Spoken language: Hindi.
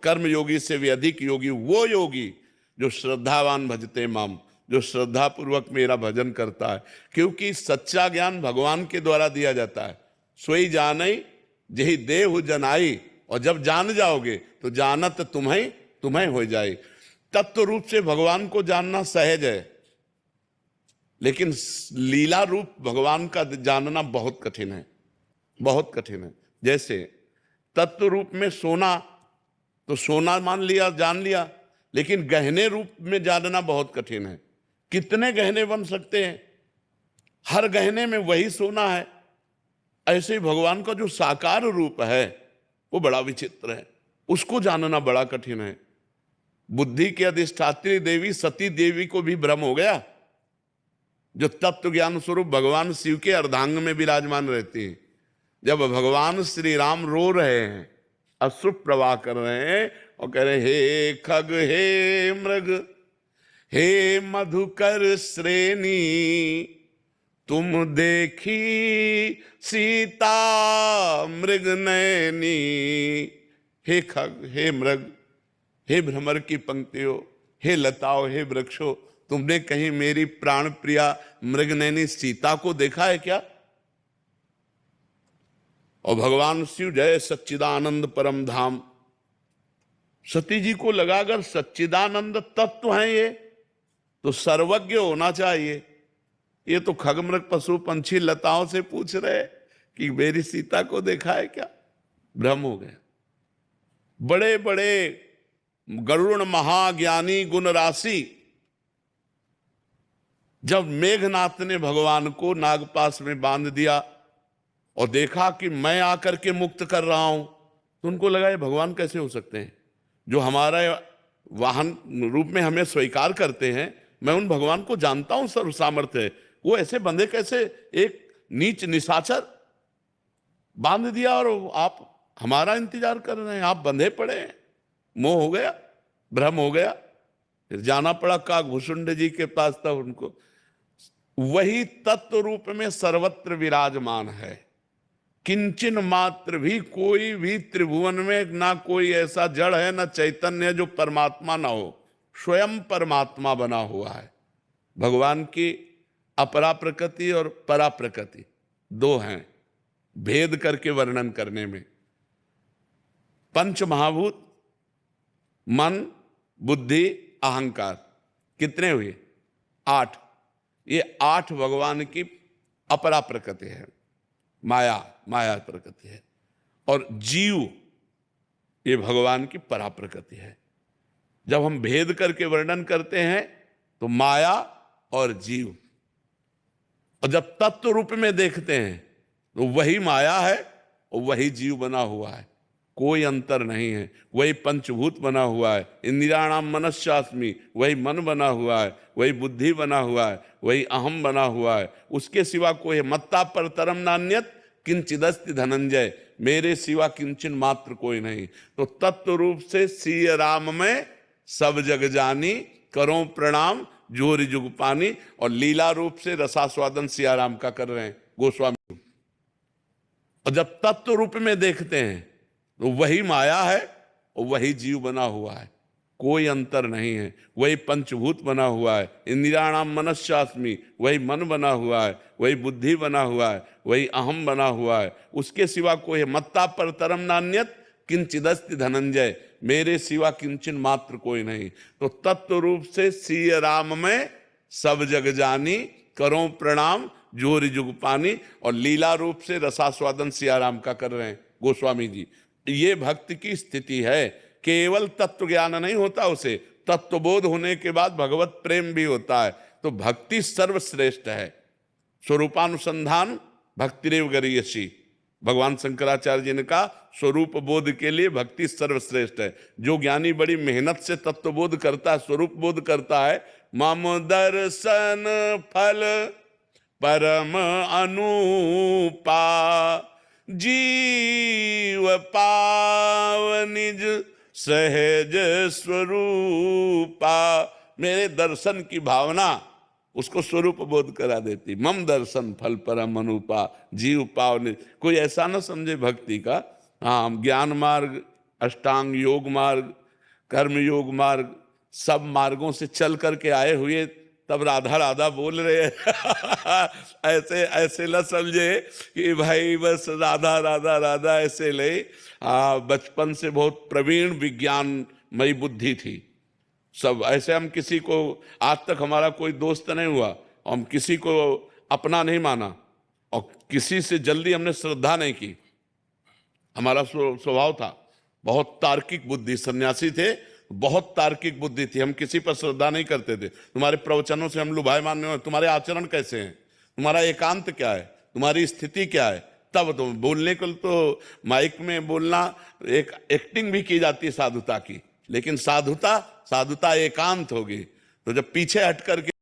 कर्म योगी से भी अधिक योगी वो योगी जो श्रद्धावान भजते माम, जो श्रद्धा पूर्वक मेरा भजन करता है। क्योंकि सच्चा ज्ञान भगवान के द्वारा दिया जाता है। सोई जानई जही देहु जनाई, और जब जान जाओगे तो जानत तुम्हें तुम्हें हो जाए। तत्व रूप से भगवान को जानना सहज है, लेकिन लीला रूप भगवान का जानना बहुत कठिन है, बहुत कठिन है। जैसे तत्व रूप में सोना, तो सोना मान लिया, जान लिया, लेकिन गहने रूप में जानना बहुत कठिन है। कितने गहने बन सकते हैं, हर गहने में वही सोना है। ऐसे ही भगवान का जो साकार रूप है वो बड़ा विचित्र है, उसको जानना बड़ा कठिन है। बुद्धि की अधिष्ठात्री देवी सती देवी को भी भ्रम हो गया, जो तत्व ज्ञान स्वरूप भगवान शिव के अर्धांग में विराजमान रहती है। जब भगवान श्री राम रो रहे हैं, अश्रु प्रवाह कर रहे हैं और कह रहे हे खग हे मृग हे मधुकर श्रेणी, तुम देखी सीता मृग नयनी। हे खग, हे मृग, हे भ्रमर की पंक्तियों, हे लताओं, हे वृक्षों, तुमने कहीं मेरी प्राण प्रिया मृगनयनी सीता को देखा है क्या? और भगवान शिव जय सच्चिदानंद परम धाम, सती जी को लगा अगर सच्चिदानंद तत्व है ये तो सर्वज्ञ होना चाहिए। ये तो खगमृग पशु पंछी लताओं से पूछ रहे कि मेरी सीता को देखा है क्या? भ्रम हो गया। बड़े बड़े गरुण महाज्ञानी गुण राशि, जब मेघनाथ ने भगवान को नागपाश में बांध दिया और देखा कि मैं आकर के मुक्त कर रहा हूं, तो उनको लगा ये भगवान कैसे हो सकते हैं जो हमारा वाहन रूप में हमें स्वीकार करते हैं। मैं उन भगवान को जानता हूं, सर्व सामर्थ्य है, वो ऐसे बंधे कैसे? एक नीच निशाचर बांध दिया और आप हमारा इंतजार कर रहे हैं, आप बंधे पड़े हैं। मोह हो गया, भ्रम हो गया। फिर जाना पड़ा काकभूषुंड जी के पास, तब उनको वही तत्व रूप में सर्वत्र विराजमान है। किंचन मात्र भी कोई भी त्रिभुवन में ना कोई ऐसा जड़ है, ना चैतन्य है जो परमात्मा ना हो। स्वयं परमात्मा बना हुआ है। भगवान की अपरा प्रकृति और परा प्रकृति दो हैं, भेद करके वर्णन करने में। पंच महाभूत मन, बुद्धि, अहंकार कितने हुए? 8। ये 8 भगवान की अपरा प्रकृति है, माया प्रकृति है। और जीव ये भगवान की परा प्रकृति है। जब हम भेद करके वर्णन करते हैं तो माया और जीव, और जब तत्व रूप में देखते हैं तो वही माया है और वही जीव बना हुआ है, कोई अंतर नहीं है। वही पंचभूत बना हुआ है। इंद्रियाणाम मनश्चास्मि, वही मन बना हुआ है, वही बुद्धि बना हुआ है, वही अहम बना हुआ है। उसके सिवा कोई है। मत्ता परतरम नान्यत किंचिदस्ति धनंजय, मेरे सिवा किंचन मात्र कोई नहीं। तो तत्व रूप से सिय राम में सब जग जानी, करो प्रणाम जोरी जुग पानी। और लीला रूप से रसास्वादन सिया राम का कर रहे हैं गोस्वामी। और जब तत्व रूप में देखते हैं तो वही माया है और वही जीव बना हुआ है, कोई अंतर नहीं है। वही पंचभूत बना हुआ है। इंद्रियाणाम मनश्चास्मि, वही मन बना हुआ है, वही बुद्धि बना हुआ है, वही अहम बना हुआ है। उसके सिवा कोई है। मत्ता परतरम नान्यत किंचिदस्ति धनंजय, मेरे सिवा किंचन मात्र कोई नहीं। तो तत्व रूप से सिय राम में सब जग जानी, करो प्रणाम जोरी जुग पानी। और लीला रूप से रसास्वादन सिया राम का कर रहे हैं गोस्वामी जी। ये भक्ति की स्थिति है। केवल तत्व ज्ञान नहीं होता, उसे तत्वबोध होने के बाद भगवत प्रेम भी होता है। तो भक्ति सर्वश्रेष्ठ है। स्वरूपानुसंधान भक्तिरेव गरीयसी, भगवान शंकराचार्य जी ने कहा स्वरूप बोध के लिए भक्ति सर्वश्रेष्ठ है। जो ज्ञानी बड़ी मेहनत से तत्वबोध करता है, स्वरूप बोध करता है, मम दर्शन फल परम अनुपा, जीव पाव निज सहज स्वरूपा। मेरे दर्शन की भावना उसको स्वरूप बोध करा देती। मम दर्शन फल परम अनुपा, जीव पाव निज। कोई ऐसा ना समझे भक्ति का, हाँ ज्ञान मार्ग अष्टांग योग मार्ग, कर्म योग मार्ग, सब मार्गों से चल करके आए हुए तब राधा राधा बोल रहे हैं। ऐसे ऐसे न समझे कि भाई बस राधा राधा राधा ऐसे ले। बचपन से बहुत प्रवीण विज्ञानमयी बुद्धि थी सब। ऐसे हम किसी को, आज तक हमारा कोई दोस्त नहीं हुआ, हम किसी को अपना नहीं माना और किसी से जल्दी हमने श्रद्धा नहीं की। हमारा स्वभाव था बहुत तार्किक बुद्धि, सन्यासी थे, बहुत तार्किक बुद्धि थी, हम किसी पर श्रद्धा नहीं करते थे। तुम्हारे प्रवचनों से हम लुभाए मानने, तुम्हारे आचरण कैसे हैं, तुम्हारा एकांत क्या है, तुम्हारी स्थिति क्या है, तब तुम बोलने को। तो माइक में बोलना एक एक्टिंग भी की जाती है साधुता की, लेकिन साधुता एकांत होगी। तो जब पीछे हट करके